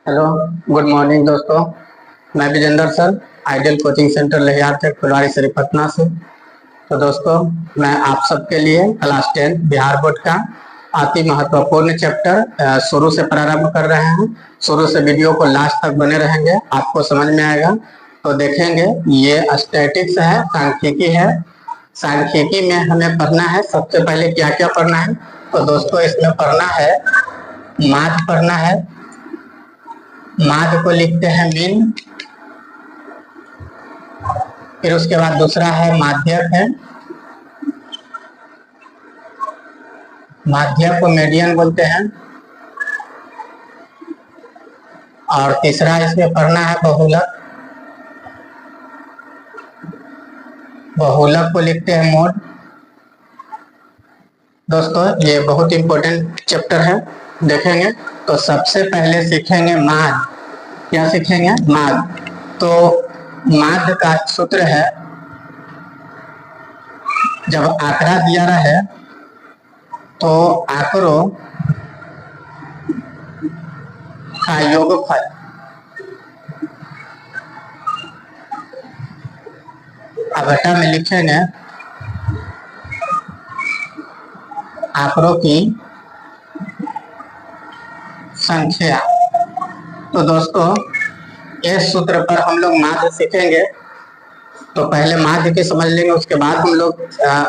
Hello, good morning दोस्तों। मैं Vijendra sir, ideal coaching centre लेहियार टेक फुलवारी शरीफ पटना से। तो दोस्तों, मैं आप सबके लिए क्लास 10 बिहार बोर्ड का अति महत्वपूर्ण चैप्टर शुरू से प्रारंभ कर रहे हैं। शुरू से वीडियो को लास्ट तक बने रहेंगे, आपको समझ में आएगा। तो देखेंगे, ये स्टैटिक्स है, सांख्यिकी है। सांख्यिकी में हमें पढ़ना है सबसे पहले क्या क्या पढ़ना है। तो दोस्तों, इसमें पढ़ना है माध्य पढ़ना है। माध्य को लिखते हैं मीन। फिर उसके बाद दूसरा है माध्यक है। माध्यक को मीडियन बोलते हैं। और तीसरा इसमें पढ़ना है बहुलक। बहुलक को लिखते हैं मोड। दोस्तों, ये बहुत इंपॉर्टेंट चैप्टर है, देखेंगे। तो सबसे पहले सीखेंगे माध्य। क्या सीखेंगे? माध्य। तो माध्य का सूत्र है, जब आंकड़ा दिया रहे तो आंकड़ों का योगफल घटा में लिखेंगे आंकड़ों की संख्या। तो दोस्तों, इस सूत्र पर हम लोग माध्य सीखेंगे। तो पहले माध्य की समझ लेंगे, उसके बाद हम लोग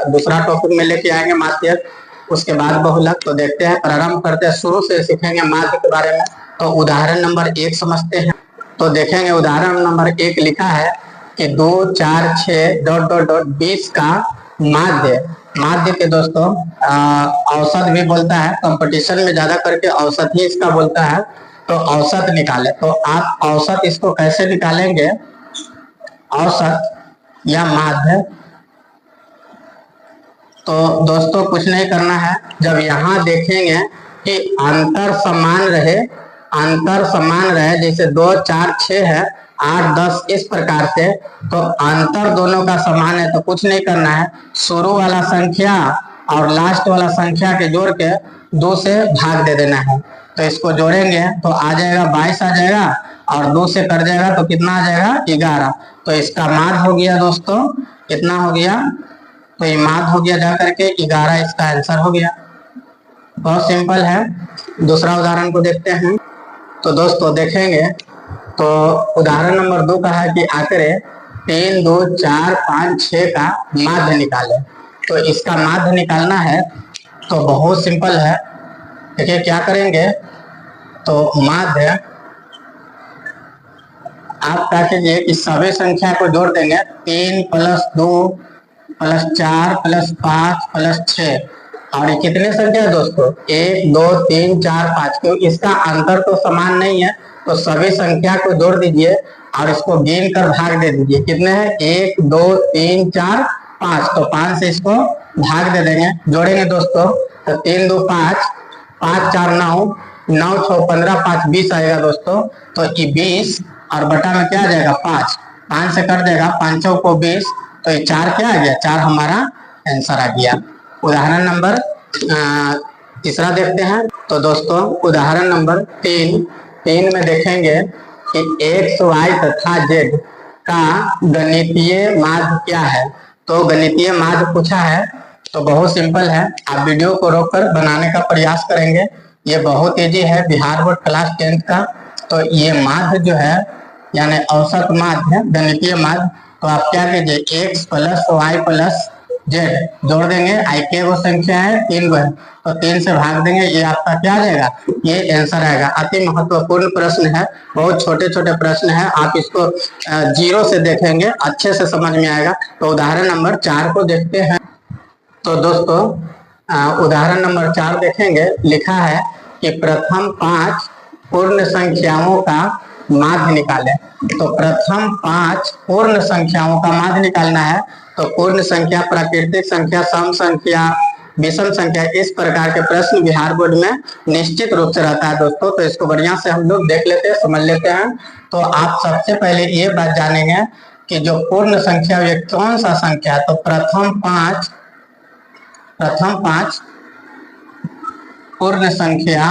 दूसरा टॉपिक में लेके आएंगे माध्यक, उसके बाद बहुलक। तो देखते हैं, प्रारंभ करते हैं, शुरू से सीखेंगे माध्य के बारे में। तो उदाहरण नंबर 1 समझते हैं। तो देखेंगे, उदाहरण नंबर 1 लिखा है कि 2, 4, 6 डॉट डॉट डॉट 20 का माध्य। माध्य के दोस्तों औसत भी बोलता है, कंपटीशन में ज्यादा करके औसत ही इसका बोलता है। तो औसत निकाले। तो आप औसत इसको कैसे निकालेंगे? औसत या माध्य। तो दोस्तों, कुछ नहीं करना है। जब यहाँ देखेंगे कि अंतर समान रहे, अंतर समान रहे, जैसे 2, 4, 6 है, 8, 10 इस प्रकार से, तो अंतर दोनों का समान है तो कुछ नहीं करना है। शुरू वाला संख्या और लास्ट वाला संख्या के जोड़ के 2 से भाग दे देना है। तो इसको जोड़ेंगे तो आ जाएगा 22 आ जाएगा, और 2 से कर जाएगा तो कितना आ जाएगा? 11। तो इसका माध्य हो गया दोस्तों, कितना हो गया? तो ये माध्य हो गया जा करके 11, इसका आंसर हो गया। बहुत सिंपल है। दूसरा उदाहरण को देखते हैं। तो दोस्तों देखेंगे, तो उदाहरण नंबर 2 का है कि आंकड़े 3, 2, 4, 5, 6 का माध्य निकाले। तो इसका माध्य निकालना है तो बहुत सिंपल है। देखिए क्या करेंगे, तो माध्य आप क्या कीजिए कि सभी संख्या को जोड़ देंगे। 3 + 2 + 4 + 5 + 6। और ये कितने संख्या है दोस्तों? 1, 2, 3, 4, 5। क्योंकि इसका अंतर तो समान नहीं है, तो सभी संख्या को जोड़ दीजिए और इसको गिन कर भाग दे दीजिए। कितने हैं? 1, 2, 3, 4, 5। तो 5 से इसको भाग दे देंगे। जोड़ेंगे दोस्तों, तो 3, 2, 5, 5, 4, 9, 9, 6, 15, 5, 20 आएगा दोस्तों। तो ये 20 और बटा में क्या आ जाएगा? 5। 5 से कर देगा, 5 को 20, तो ये 4 क्या आ गया? 4 हमारा आंसर आ गया। उदाहरण नंबर तीसरा देखते हैं। तो दोस्तों, उदाहरण नंबर 3 में देखेंगे कि x, y तथा z का गणितीय माध्य क्या है। तो गणितीय माध्य पूछा है, तो बहुत सिंपल है। आप वीडियो को रोककर बनाने का प्रयास करेंगे। ये बहुत इजी है, बिहार बोर्ड क्लास 10 का। तो ये माध्य जो है, यानी औसत माध्य, गणितीय माध्य। तो आप क्या कीजिए, x + y + z जोड़ देंगे। आई के वो संख्या है, 3 को है, तो 3 से भाग देंगे। ये आपका क्या आ जाएगा? ये आंसर आएगा। अति महत्वपूर्ण प्रश्न है, बहुत छोटे छोटे प्रश्न है। आप इसको 0 से देखेंगे, अच्छे से समझ में आएगा। तो उदाहरण नंबर 4 को देखते हैं। तो दोस्तों, उदाहरण नंबर 4 देखेंगे, लिखा है कि प्रथम 5 पूर्ण संख्याओं का माध्य निकालें। तो प्रथम 5 पूर्ण संख्याओं का माध्य निकालना है। तो पूर्ण संख्या, प्राकृतिक संख्या, सम संख्या, विषम संख्या, इस प्रकार के प्रश्न बिहार बोर्ड में निश्चित रूप से रहता है दोस्तों। तो इसको बढ़िया से हम लोग देख लेते हैं, समझ लेते हैं। तो आप सबसे पहले ये बात जानेंगे कि जो पूर्ण संख्या ये कौन सा संख्या है। तो प्रथम 5 पूर्ण संख्या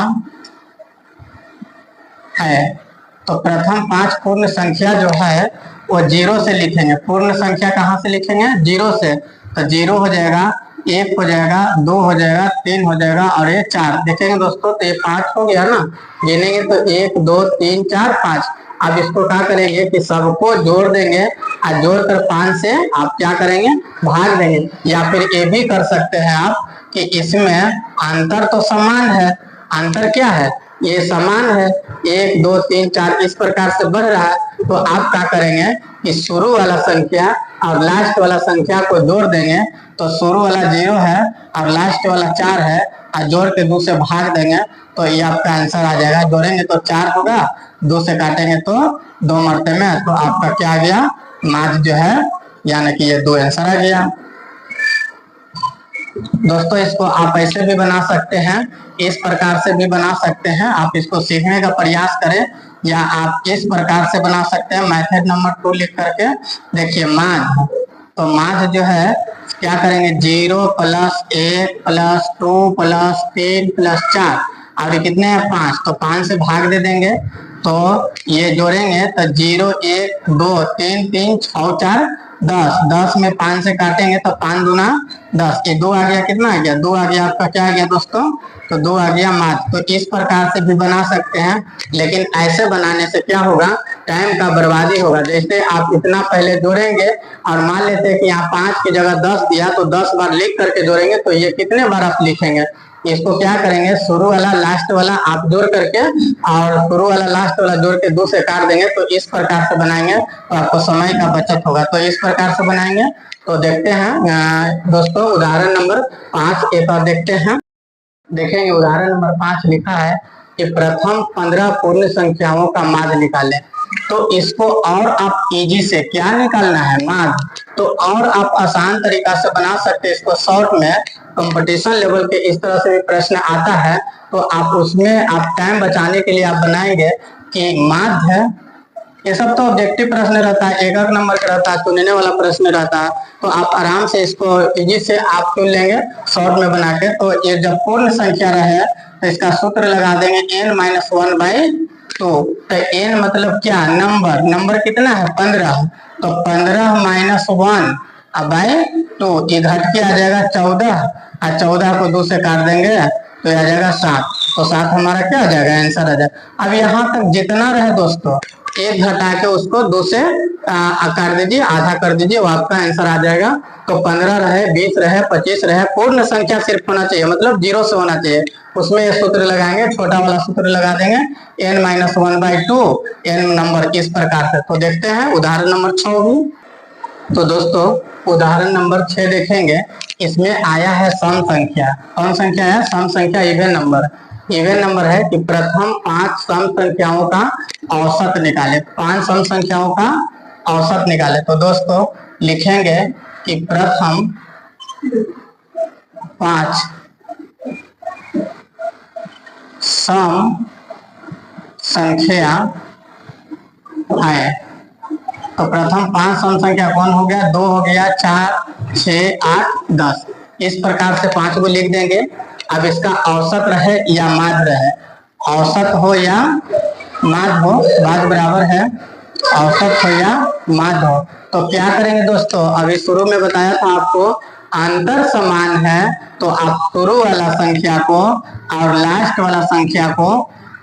है। तो प्रथम 5 पूर्ण संख्या जो है वो 0 से लिखेंगे। पूर्ण संख्या कहाँ से लिखेंगे? 0 से। तो 0 हो जाएगा, 1 हो जाएगा, 2 हो जाएगा, 3 हो जाएगा और ये 4। देखेंगे दोस्तों तो ये 5 हो गया ना, गिनेंगे तो 1 2 3 4 5। अब इसको क्या करेंगे कि सबको जोड़ देंगे और जोड़कर 5 से आप क्या करेंगे? भाग देंगे। या फिर ये भी कर सकते हैं आप कि इसमें अंतर तो समान है, अंतर क्या है? ये समान है, 1 2 3 4 इस प्रकार से बढ़ रहा है। तो आप क्या करेंगे कि शुरू वाला संख्या और लास्ट वाला संख्या को जोड़ देंगे। तो शुरू वाला 0 है और लास्ट वाला 4 है और जोड़ के 2 से भाग देंगे तो ये आपका आंसर आ जाएगा। जोड़ेंगे तो 4 होगा, 2 से काटेंगे तो 2 मरते में, तो आपका क्या आ गया? माध्य जो है, यानी कि ये 2 आंसर आ गया। दोस्तों इसको आप ऐसे भी बना सकते हैं, इस प्रकार से भी बना सकते हैं। आप इसको सीखने का प्रयास करें, या आप इस प्रकार से बना सकते हैं मेथड नंबर 2 लिख करके। देखिए माध्य, तो माध्य जो है क्या करेंगे? 0 प्लस 1 प्लस 2 प्लस 3 प्लस 4 और कितने हैं? 5। तो 5 से भाग दे देंगे तो ये जोड़ेंगे तो 0 1 2 3 3 6 4 10। 10 में 5 से काटेंगे तो 5 दूना 10। ये 2 आ गया, कितना आ गया? 2 आ गया। आपका क्या आ गया दोस्तों? तो 2 आ गया माध्य। तो इस प्रकार से भी बना सकते हैं, लेकिन ऐसे बनाने से क्या होगा? टाइम का बर्बादी होगा। जैसे आप इतना पहले जोड़ेंगे और मान लेते हैं कि यहाँ 5 की जगह 10 दिया तो 10 बार लिख करके जोड़ेंगे, तो ये कितने बार आप लिखेंगे? इसको क्या करेंगे? शुरू वाला लास्ट वाला आप जोड़ करके और शुरू वाला लास्ट वाला जोड़ के 2 से काट देंगे। तो इस प्रकार से बनाएंगे तो आपको समय का बचत होगा। तो इस प्रकार से बनाएंगे। तो देखते हैं दोस्तों उदाहरण नंबर 5 एक बार देखते हैं। देखेंगे उदाहरण नंबर 5 लिखा है कि प्रथम 15 पूर्ण संख्याओं का माध्य निकालें। तो इसको और आप इजी से क्या निकालना है? माध्य। तो और आप आसान तरीका से बना सकते हैं इसको। शॉर्ट में कंपटीशन लेवल के इस तरह से भी प्रश्न आता है, तो आप उसमें आप टाइम बचाने के लिए आप बनाएंगे कि माध्य, ये सब तो ऑब्जेक्टिव प्रश्न रहता है, 1 नंबर का रहता है, चुनने वाला प्रश्न रहता है। तो आप आराम से इसको इजी से आप चुन लेंगे शॉर्ट में बना के। तो ये जब पूर्ण संख्या रहे तो इसका सूत्र लगा देंगे n-1/2। तो n मतलब क्या? नंबर। नंबर कितना है? 15। तो 15 - 1/2 ये घट के आ जाएगा 14 और 14 को 2 से काट देंगे तो आ जाएगा 7। तो 7 हमारा क्या आ जाएगा? आंसर आ जाएगा। अब यहाँ तक जितना रहे दोस्तों, 1 घटा के उसको 2 से काट दीजिए, आधा कर दीजिए, वो आपका आंसर आ जाएगा। तो 15 रहे, 20 रहे, 25 रहे, पूर्ण संख्या सिर्फ होना चाहिए, मतलब 0 से होना चाहिए। उसमें ये सूत्र लगाएंगे, छोटा वाला सूत्र लगा देंगे n-1/2 n नंबर, इस प्रकार से। तो देखते हैं उदाहरण नंबर 6 भी। तो दोस्तों उदाहरण नंबर 6 देखेंगे। इसमें आया है सम संख्या। कौन संख्या है? सम संख्या, इवन नंबर। इवन नंबर है कि प्रथम 5 सम संख्याओं का औसत निकाले। 5 सम संख्याओं का औसत निकाले। तो दोस्तों लिखेंगे कि प्रथम 5 सम संख्या है। तो प्रथम 5 सम संख्या कौन हो गया? 2 हो गया, 4 6 8 10। इस प्रकार से 5 को लिख देंगे। अब इसका औसत रहे या माध्य रहे, औसत हो या माध्य हो, बात बराबर है, औसत हो या माध्य हो। तो क्या करेंगे दोस्तों? अभी शुरू में बताया था आपको, अंतर समान है तो आप शुरू वाला संख्या को और लास्ट वाला संख्या को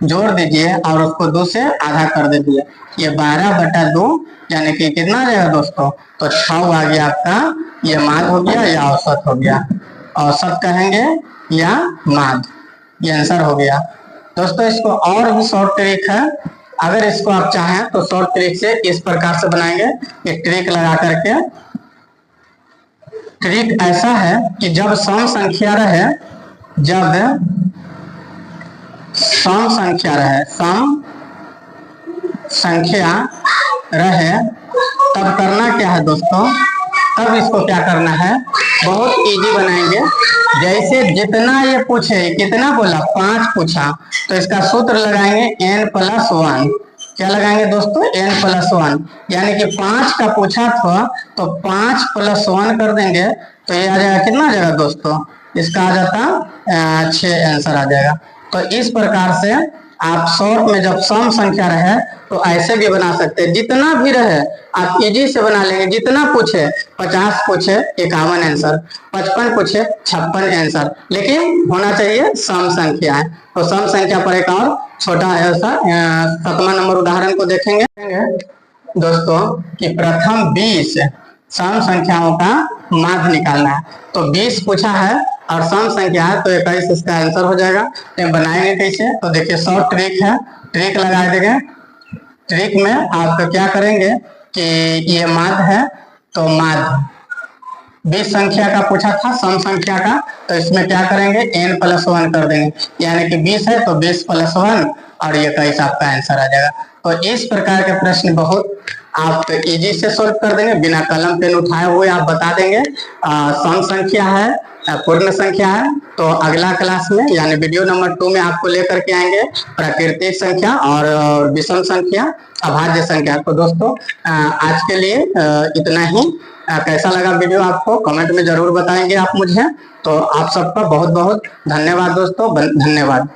जोड़ दीजिए और उसको 2 से आधा कर दीजिए। ये 12/2 यानी कि कितना आ जाएगा दोस्तों? तो 6 आ गया आपका। ये माध्य हो गया या औसत हो गया, औसत कहेंगे या माध्य, ये आंसर हो गया। दोस्तों इसको और भी शॉर्ट ट्रिक है, अगर इसको आप चाहें तो शॉर्ट ट्रिक से इस प्रकार से बनाएंगे। एक ट्रिक लगा करके, ट्रिक ऐसा है कि जब सम संख्या रहे, जब सम संख्या रहे, सम संख्या रहे, तब करना क्या है दोस्तों? तब इसको क्या करना है? बहुत इजी बनाएंगे। जैसे जितना ये पूछे, कितना बोला? 5 पूछा, तो इसका सूत्र लगाएंगे n+1। क्या लगाएंगे दोस्तों? n+1, यानी कि 5 का पूछा था तो 5 + 1 कर देंगे तो ये आ जाएगा, कितना आ जाएगा दोस्तों? इसका आ जाता 6 आंसर आ जाएगा। तो इस प्रकार से आप शॉर्ट में जब सम संख्या रहे तो ऐसे भी बना सकते हैं, जितना भी रहे आप इजी से बना लेंगे। जितना पूछे 50 पूछे 51 आंसर, 55 पूछे 56 आंसर, लेकिन होना चाहिए सम संख्या है। तो सम संख्या पर एक और छोटा ऐसा 7वां नंबर उदाहरण को देखेंगे दोस्तों कि प्रथम 20 सम संख्याओं का माध्य निकालना है। तो 20 पूछा है और सम संख्या है तो 21 इसका आंसर हो जाएगा। तो बनाएंगे कैसे, तो देखिए शॉर्ट ट्रिक है, ट्रिक लगा देंगे। ट्रिक में आप क्या करेंगे कि ये माध्य है तो माध्य 20 संख्या का पूछा था सम संख्या का, तो इसमें क्या करेंगे n+1 कर देंगे, यानी कि 20 है तो 20 + 1 और ये 21 आपका आंसर आ जाएगा। तो इस प्रकार के प्रश्न बहुत आप इजी से सॉल्व कर देंगे, बिना कलम पेन उठाए हुए आप बता देंगे। सम संख्या है, पूर्ण संख्या है, तो अगला क्लास में यानी वीडियो नंबर 2 में आपको लेकर के आएंगे प्राकृतिक संख्या और विषम संख्या, अभाज्य संख्या। तो दोस्तों आज के लिए इतना ही। कैसा लगा वीडियो आपको कमेंट में जरूर बताएंगे आप मुझे। तो आप सबका बहुत बहुत धन्यवाद दोस्तों, धन्यवाद।